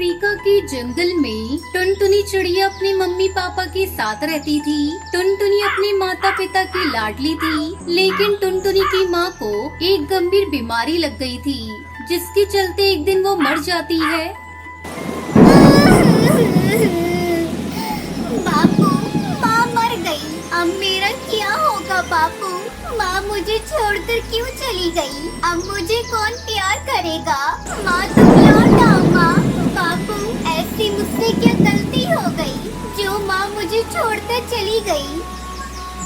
Africa के जंगल में टुनटुनी चिड़िया अपनी मम्मी पापा के साथ रहती थी। टुनटुनी अपने माता पिता की लाडली थी, लेकिन टुनटुनी की माँ को एक गंभीर बीमारी लग गई थी, जिसके चलते एक दिन वो मर जाती है। बापू, माँ मर गई। अब मेरा क्या होगा बापू? माँ मुझे छोड़कर क्यों चली गई? अब मुझे कौन प्यार करेगा? माँ तुम लौट आओ माँ। बापू, ऐसी मुझसे क्या गलती हो गई जो माँ मुझे छोड़कर चली गई?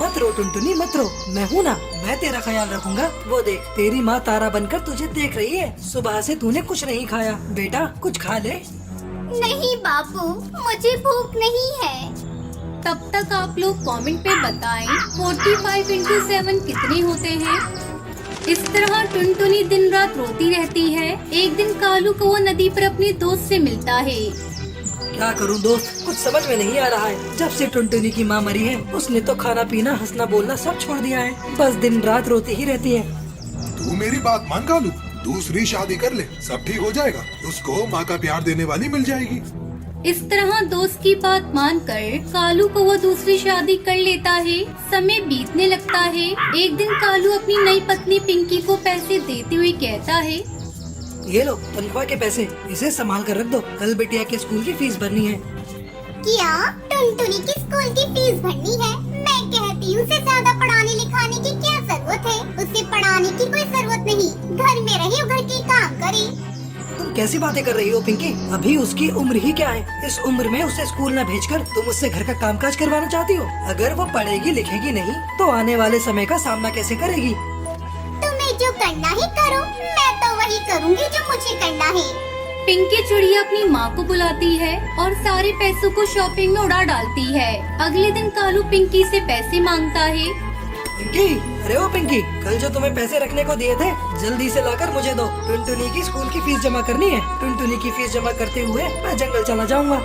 मत रो टुनटुनी, मत रो। मैं हूँ ना, मैं तेरा ख्याल रखूंगा। वो देख, तेरी माँ तारा बनकर तुझे देख रही है। सुबह से तूने कुछ नहीं खाया। बेटा कुछ खा ले। नहीं बापू, मुझे भूख नहीं है। तब तक आप लोग कमेंट पे बताएं 45 into 7 कितने होते हैं। इस तरह टुनटुनी दिन रात रोती रहती है। एक दिन कालू कौवा नदी पर अपने दोस्त से मिलता है। क्या करूं दोस्त, कुछ समझ में नहीं आ रहा है। जब से टुनटुनी की माँ मरी है, उसने तो खाना पीना हंसना बोलना सब छोड़ दिया है। बस दिन रात रोती ही रहती है। तू मेरी बात मान कालू, दूसरी शादी कर ले, सब ठीक हो जाएगा। उसको माँ का प्यार देने वाली मिल जाएगी। इस तरह दोस्त की बात मानकर कालू को वो दूसरी शादी कर लेता है। समय बीतने लगता है। एक दिन कालू अपनी नई पत्नी पिंकी को पैसे देते हुए कहता है, ये लो तनख्वाह के पैसे, इसे संभाल कर रख दो। कल बिटिया के स्कूल की फीस भरनी है। क्या टुनटुनी की स्कूल की फीस भरनी है? मैं कहती हूँ उसे ज्यादा पढ़ाने लिखाने की क्या जरूरत है? उसे पढ़ाने की कोई जरूरत नहीं। घर में रहे और घर के काम करे। तुम कैसी बातें कर रही हो पिंकी? अभी उसकी उम्र ही क्या है? इस उम्र में उसे स्कूल न भेजकर तुम उससे घर का कामकाज करवाना चाहती हो? अगर वो पढ़ेगी लिखेगी नहीं तो आने वाले समय का सामना कैसे करेगी? तुम्हें जो करना है करो, मैं तो वही करूँगी जो मुझे करना है। पिंकी चिड़िया अपनी माँ को बुलाती है और सारे पैसों को शॉपिंग में उड़ा डालती है। अगले दिन कालू पिंकी से पैसे मांगता है। पिंकी, अरे ओ पिंकी, कल जो तुम्हें पैसे रखने को दिए थे, जल्दी से लाकर मुझे दो। टुनटुनी की स्कूल की फीस जमा करनी है। टुनटुनी की फीस जमा करते हुए मैं जंगल चला जाऊंगा।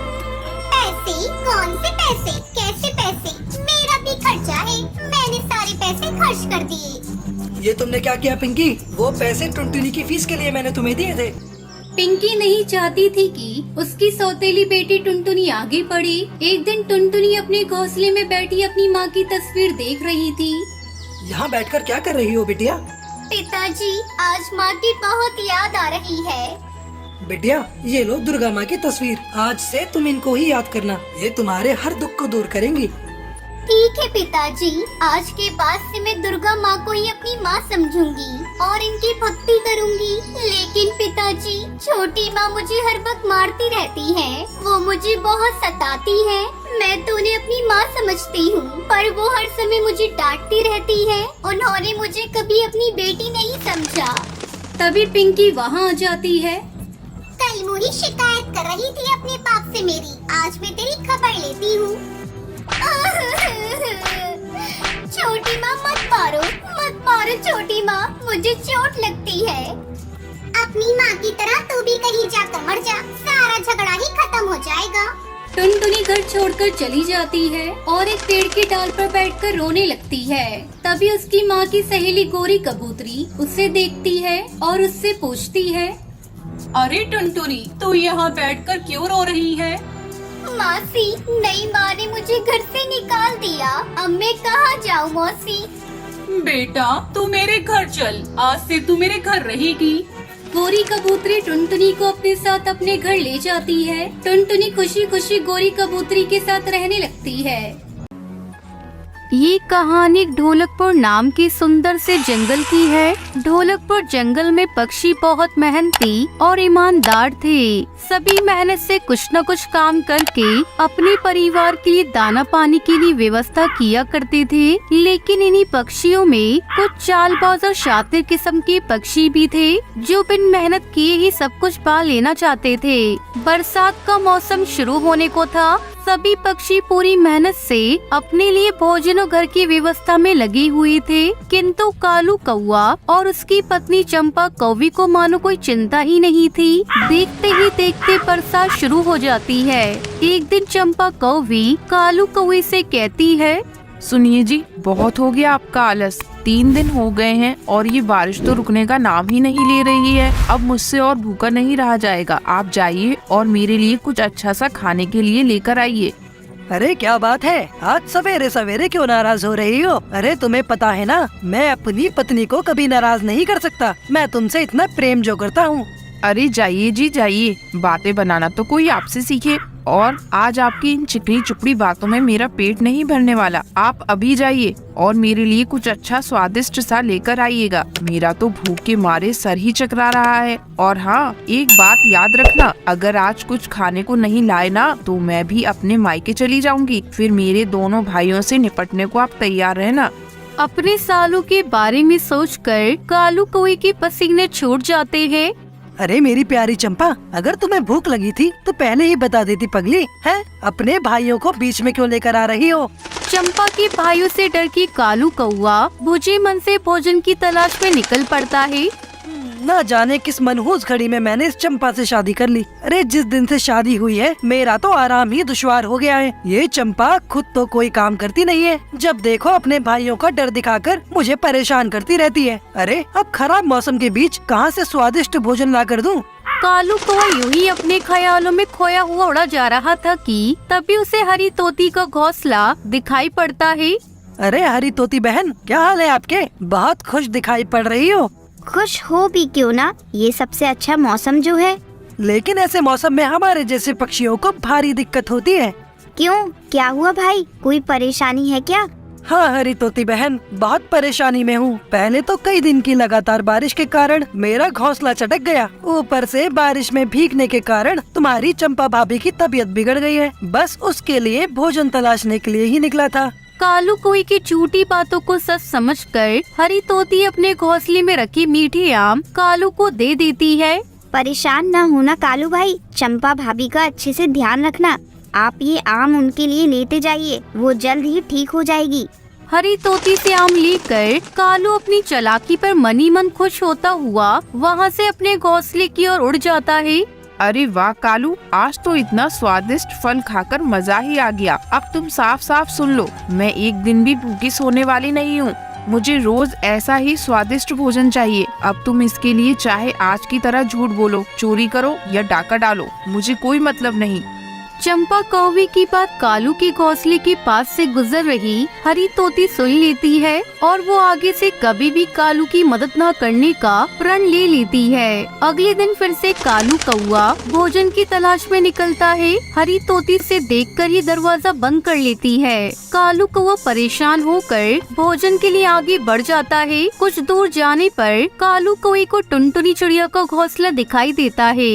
पैसे? कौन से पैसे? कैसे पैसे? मेरा भी खर्चा है। मैंने सारे पैसे खर्च कर दिए। ये तुमने क्या किया पिंकी? वो पैसे टुनटुनी की फीस के लिए मैंने तुम्हें दिए थे। पिंकी नहीं चाहती थी कि उसकी सौतेली बेटी टुनटुनी आगे बढ़े। एक दिन टुनटुनी अपने घोंसले में बैठी अपनी माँ की तस्वीर देख रही थी। यहाँ बैठकर क्या कर रही हो बिटिया? पिताजी, आज माँ की बहुत याद आ रही है। बिटिया, ये लो दुर्गा माँ की तस्वीर। आज से तुम इनको ही याद करना, ये तुम्हारे हर दुख को दूर करेंगी। ठीक है पिताजी, आज के बाद से मैं दुर्गा माँ को ही अपनी माँ समझूंगी और इनकी भक्ति करूंगी। लेकिन पिताजी, छोटी माँ मुझे हर वक्त मारती रहती है। वो मुझे बहुत सताती है। मैं तो उन्हें अपनी माँ समझती हूँ, पर वो हर समय मुझे डांटती रहती है। उन्होंने मुझे कभी अपनी बेटी नहीं समझा। तभी पिंकी वहाँ आ जाती है। कल मुही शिकायत कर रही थी अपने बाप से मेरी। आज मैं तेरी खबर लेती हूँ। छोटी माँ मत मारो, मत मारो छोटी माँ, मुझे चोट लगती है। अपनी माँ की तरह तू भी कहीं जाकर मर जा, सारा झगड़ा ही खत्म हो जाएगा। टुनटुनी घर छोड़कर चली जाती है और एक पेड़ की डाल पर बैठकर रोने लगती है। तभी उसकी माँ की सहेली गोरी कबूतरी उसे देखती है और उससे पूछती है, अरे टुनटुनी, तू यहाँ बैठकर क्यों रो रही है? मौसी, नई माँ ने मुझे घर से निकाल दिया। अब मैं कहाँ जाऊँ मौसी? बेटा, तू मेरे घर चल, आज से तू मेरे घर रहेगी। गोरी कबूतरी टुनटुनी को अपने साथ अपने घर ले जाती है। टुनटुनी खुशी खुशी गोरी कबूतरी के साथ रहने लगती है। ये कहानी ढोलकपुर नाम के सुंदर से जंगल की है। ढोलकपुर जंगल में पक्षी बहुत मेहनती और ईमानदार थे। सभी मेहनत से कुछ न कुछ काम करके अपने परिवार के लिए दाना पानी के लिए व्यवस्था किया करते थे। लेकिन इन्हीं पक्षियों में कुछ चालबाज और शातिर किस्म के पक्षी भी थे, जो बिन मेहनत किए ही सब कुछ पा लेना चाहते थे। बरसात का मौसम शुरू होने को था। सभी पक्षी पूरी मेहनत से अपने लिए भोजन और घर की व्यवस्था में लगे हुए थे, किंतु कालू कौवा और उसकी पत्नी चंपा कौवी को मानो कोई चिंता ही नहीं थी। देखते ही देखते बरसात शुरू हो जाती है। एक दिन चंपा कौवी कालू कौवे से कहती है, सुनिए जी, बहुत हो गया आपका आलस। 3 दिन हो गए हैं और ये बारिश तो रुकने का नाम ही नहीं ले रही है। अब मुझसे और भूखा नहीं रहा जाएगा। आप जाइए और मेरे लिए कुछ अच्छा सा खाने के लिए लेकर आइए। अरे क्या बात है, आज सवेरे सवेरे क्यों नाराज हो रही हो? अरे तुम्हें पता है ना, मैं अपनी पत्नी को कभी नाराज नहीं कर सकता। मैं तुमसे इतना प्रेम जो करता हूँ। अरे जाइए जी जाइए, बातें बनाना तो कोई आपसे सीखे। और आज आपकी इन चिकनी चुपड़ी बातों में मेरा पेट नहीं भरने वाला। आप अभी जाइए और मेरे लिए कुछ अच्छा स्वादिष्ट सा लेकर आइएगा। मेरा तो भूख के मारे सर ही चकरा रहा है। और हाँ, एक बात याद रखना, अगर आज कुछ खाने को नहीं लाए ना तो मैं भी अपने मायके चली जाऊंगी। फिर मेरे दोनों भाइयों से निपटने को आप तैयार रहना। अपने सालों के बारे में सोचकर कालू कौवे के पसीने छूट जाते हैं। अरे मेरी प्यारी चंपा, अगर तुम्हें भूख लगी थी तो पहले ही बता देती पगली। है अपने भाइयों को बीच में क्यों लेकर आ रही हो? चंपा के भाइयों से डर के कालू कौवा बुझे मन से भोजन की तलाश में निकल पड़ता है। न जाने किस मनहूस घड़ी में मैंने इस चंपा से शादी कर ली। अरे जिस दिन से शादी हुई है मेरा तो आराम ही दुश्वार हो गया है। ये चंपा खुद तो कोई काम करती नहीं है, जब देखो अपने भाइयों का डर दिखाकर मुझे परेशान करती रहती है। अरे अब खराब मौसम के बीच कहाँ से स्वादिष्ट भोजन ला कर दूं? कालू कौवा यूं ही अपने ख्यालों में खोया हुआ उड़ा जा रहा था कि तभी उसे हरी तोती का घोंसला दिखाई पड़ता है। अरे हरी तोती बहन, क्या हाल है आपके? बहुत खुश दिखाई पड़ रही हो। खुश हो भी क्यों ना, ये सबसे अच्छा मौसम जो है। लेकिन ऐसे मौसम में हमारे जैसे पक्षियों को भारी दिक्कत होती है। क्यों, क्या हुआ भाई? कोई परेशानी है क्या? हाँ हरी तोती बहन, बहुत परेशानी में हूँ। पहले तो कई दिन की लगातार बारिश के कारण मेरा घोंसला चटक गया। ऊपर से बारिश में भीगने के कारण तुम्हारी चंपा भाभी की तबीयत बिगड़ गई है। बस उसके लिए भोजन तलाशने के लिए ही निकला था। कालू कौवे की झूठी बातों को सच समझकर हरी तोती अपने घोंसले में रखी मीठी आम कालू को दे देती है। परेशान ना होना कालू भाई, चंपा भाभी का अच्छे से ध्यान रखना। आप ये आम उनके लिए लेते जाइए, वो जल्द ही ठीक हो जाएगी। हरी तोती से आम लेकर कालू अपनी चालाकी पर मनी मन खुश होता हुआ वहाँ से अपने घोंसले की ओर उड़ जाता है। अरे वाह कालू, आज तो इतना स्वादिष्ट फल खाकर मजा ही आ गया। अब तुम साफ साफ सुन लो, मैं एक दिन भी भूखी सोने वाली नहीं हूँ। मुझे रोज ऐसा ही स्वादिष्ट भोजन चाहिए। अब तुम इसके लिए चाहे आज की तरह झूठ बोलो, चोरी करो या डाका डालो, मुझे कोई मतलब नहीं। चंपा कौवे की बात कालू के घोंसले के पास से गुजर रही हरी तोती सुन लेती है और वो आगे से कभी भी कालू की मदद न करने का प्रण ले लेती है। अगले दिन फिर से कालू कौवा भोजन की तलाश में निकलता है। हरी तोती से देखकर ही दरवाजा बंद कर लेती है। कालू कौवा परेशान होकर भोजन के लिए आगे बढ़ जाता है। कुछ दूर जाने पर कालू कौवे को टुनटुनी चिड़िया का घोंसला दिखाई देता है।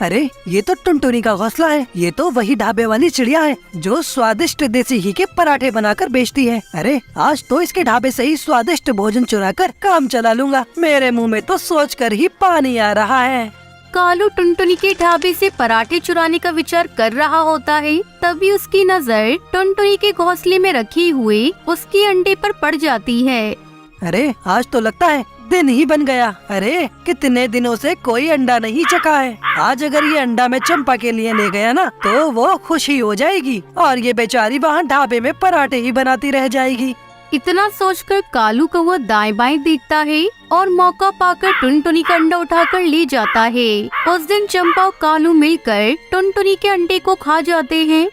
अरे ये तो टुनटुनी का घोंसला है। ये तो वही ढाबे वाली चिड़िया है जो स्वादिष्ट देसी घी के पराठे बनाकर बेचती है। अरे आज तो इसके ढाबे से ही स्वादिष्ट भोजन चुराकर काम चला लूंगा। मेरे मुंह में तो सोचकर ही पानी आ रहा है। कालू टुनटुनी के ढाबे से पराठे चुराने का विचार कर रहा होता है, तभी उसकी नजर टुनटुनी के घोंसले में रखी हुई उसके अंडे पर पड़ जाती है। अरे आज तो लगता है दिन ही बन गया। अरे कितने दिनों से कोई अंडा नहीं चखा है। आज अगर ये अंडा मैं चंपा के लिए ले गया ना तो वो खुशी हो जाएगी और ये बेचारी वहाँ ढाबे में पराठे ही बनाती रह जाएगी। इतना सोचकर कालू कौवा दाएं बाएं देखता है और मौका पाकर टुनटुनी का अंडा उठाकर ले जाता है। उस दिन चंपा और कालू मिलकर टुनटुनी के अंडे को खा जाते हैं।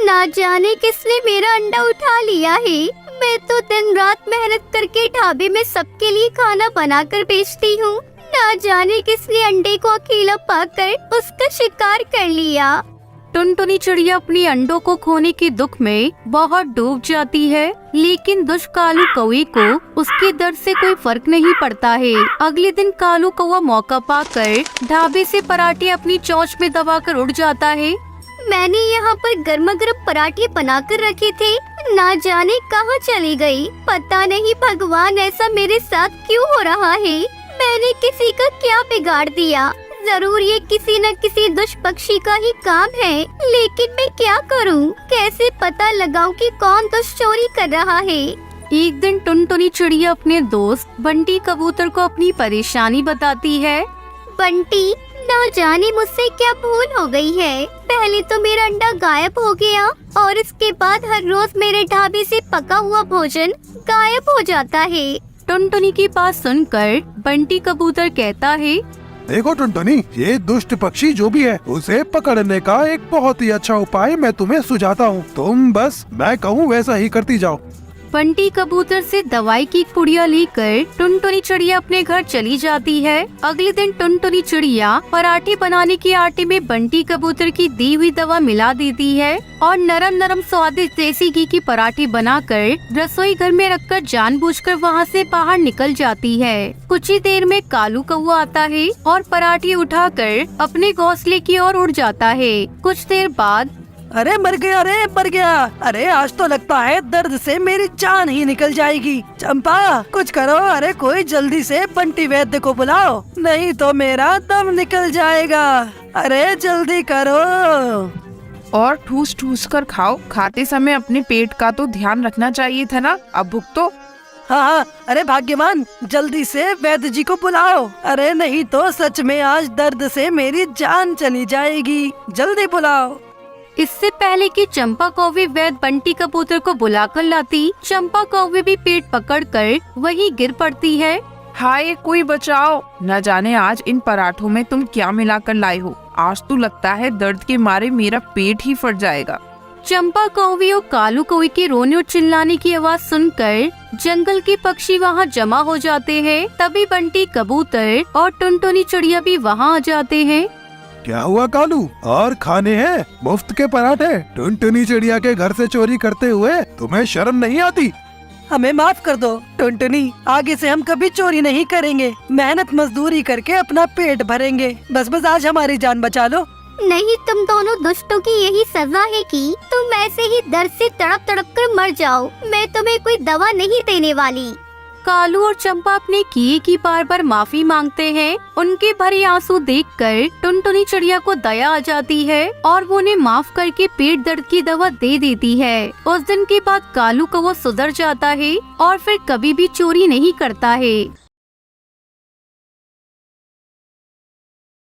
ना जाने किसने मेरा अंडा उठा लिया है। मैं तो दिन रात मेहनत करके ढाबे में सबके लिए खाना बनाकर बेचती हूँ। ना जाने किसने अंडे को अकेला पाकर उसका शिकार कर लिया। टुनटुनी चिड़िया अपने अंडों को खोने के दुख में बहुत डूब जाती है, लेकिन दुष्ट कालू कौवे को उसके दर्द से कोई फर्क नहीं पड़ता है। अगले दिन कालू कौवा मौका पाकर ढाबे से पराठे अपनी चोंच में दबाकर उड़ जाता है। मैंने यहाँ पर गर्मा गर्म पराठे बनाकर रखे थे, ना जाने कहाँ चली गई। पता नहीं भगवान ऐसा मेरे साथ क्यों हो रहा है। मैंने किसी का क्या बिगाड़ दिया। जरूर ये किसी न किसी दुष्ट पक्षी का ही काम है, लेकिन मैं क्या करूं? कैसे पता लगाऊं कि कौन दुष्ट चोरी कर रहा है? एक दिन टुनटुनी चिड़िया अपने दोस्त बंटी कबूतर को अपनी परेशानी बताती है। बंटी, ना जाने मुझसे क्या भूल हो गई है। पहले तो मेरा अंडा गायब हो गया और इसके बाद हर रोज मेरे ढाबे से पका हुआ भोजन गायब हो जाता है। टुनटुनी की बात सुनकर बंटी कबूतर कहता है, देखो टुनटुनी, ये दुष्ट पक्षी जो भी है उसे पकड़ने का एक बहुत ही अच्छा उपाय मैं तुम्हें सुझाता हूँ। तुम बस मैं कहूँ वैसा ही करती जाओ। बंटी कबूतर से दवाई की पुड़िया लेकर टुनटुनी चिड़िया अपने घर चली जाती है। अगले दिन टुनटुनी चिड़िया पराठे बनाने के आटे में बंटी कबूतर की दी हुई दवा मिला देती है और नरम नरम स्वादिष्ट देसी घी की पराठे बनाकर रसोई घर में रखकर जानबूझकर वहाँ से बाहर निकल जाती है। कुछ ही देर में कालू कौवा आता है और पराठे उठाकर अपने घोंसले की ओर उड़ जाता है। कुछ देर बाद, अरे मर गया, अरे मर गया, अरे आज तो लगता है दर्द से मेरी जान ही निकल जाएगी। चंपा कुछ करो, अरे कोई जल्दी से बंटी वैद्य को बुलाओ, नहीं तो मेरा दम निकल जाएगा। अरे जल्दी करो। और ठूस ठूस कर खाओ। खाते समय अपने पेट का तो ध्यान रखना चाहिए था ना। अब भुग तो। हाँ, अरे भाग्यवान जल्दी से वैद्य जी को बुलाओ, अरे नहीं तो सच में आज दर्द से मेरी जान चली जाएगी, जल्दी बुलाओ। इससे पहले कि चंपा कौवे वैद्य बंटी कबूतर को बुलाकर लाती, चंपा कौवे भी पेट पकड़कर वहीं गिर पड़ती है। हाय कोई बचाओ, न जाने आज इन पराठों में तुम क्या मिलाकर लाए हो। आज तो लगता है दर्द के मारे मेरा पेट ही फट जाएगा। चंपा कौवे और कालू कौवे के रोने और चिल्लाने की आवाज सुनकर जंगल के पक्षी वहाँ जमा हो जाते हैं। तभी बंटी कबूतर और टुनटुनी चिड़िया भी वहाँ आ जाते हैं। क्या हुआ कालू, और खाने हैं मुफ्त के पराठे? टुनटुनी चिड़िया के घर से चोरी करते हुए तुम्हें शर्म नहीं आती? हमें माफ कर दो टुनटुनी, आगे से हम कभी चोरी नहीं करेंगे, मेहनत मजदूरी करके अपना पेट भरेंगे। बस आज हमारी जान बचा लो। नहीं, तुम दोनों दुष्टों की यही सजा है कि तुम ऐसे ही दर्द से तड़प तड़प कर मर जाओ। मैं तुम्हें कोई दवा नहीं देने वाली। कालू और चंपा अपने किए की बार बार माफी मांगते हैं। उनके भरे आंसू देखकर टुनटुनी चिड़िया को दया आ जाती है और वो उन्हें माफ करके पेट दर्द की दवा दे देती है। उस दिन के बाद कालू कौवा सुधर जाता है और फिर कभी भी चोरी नहीं करता है।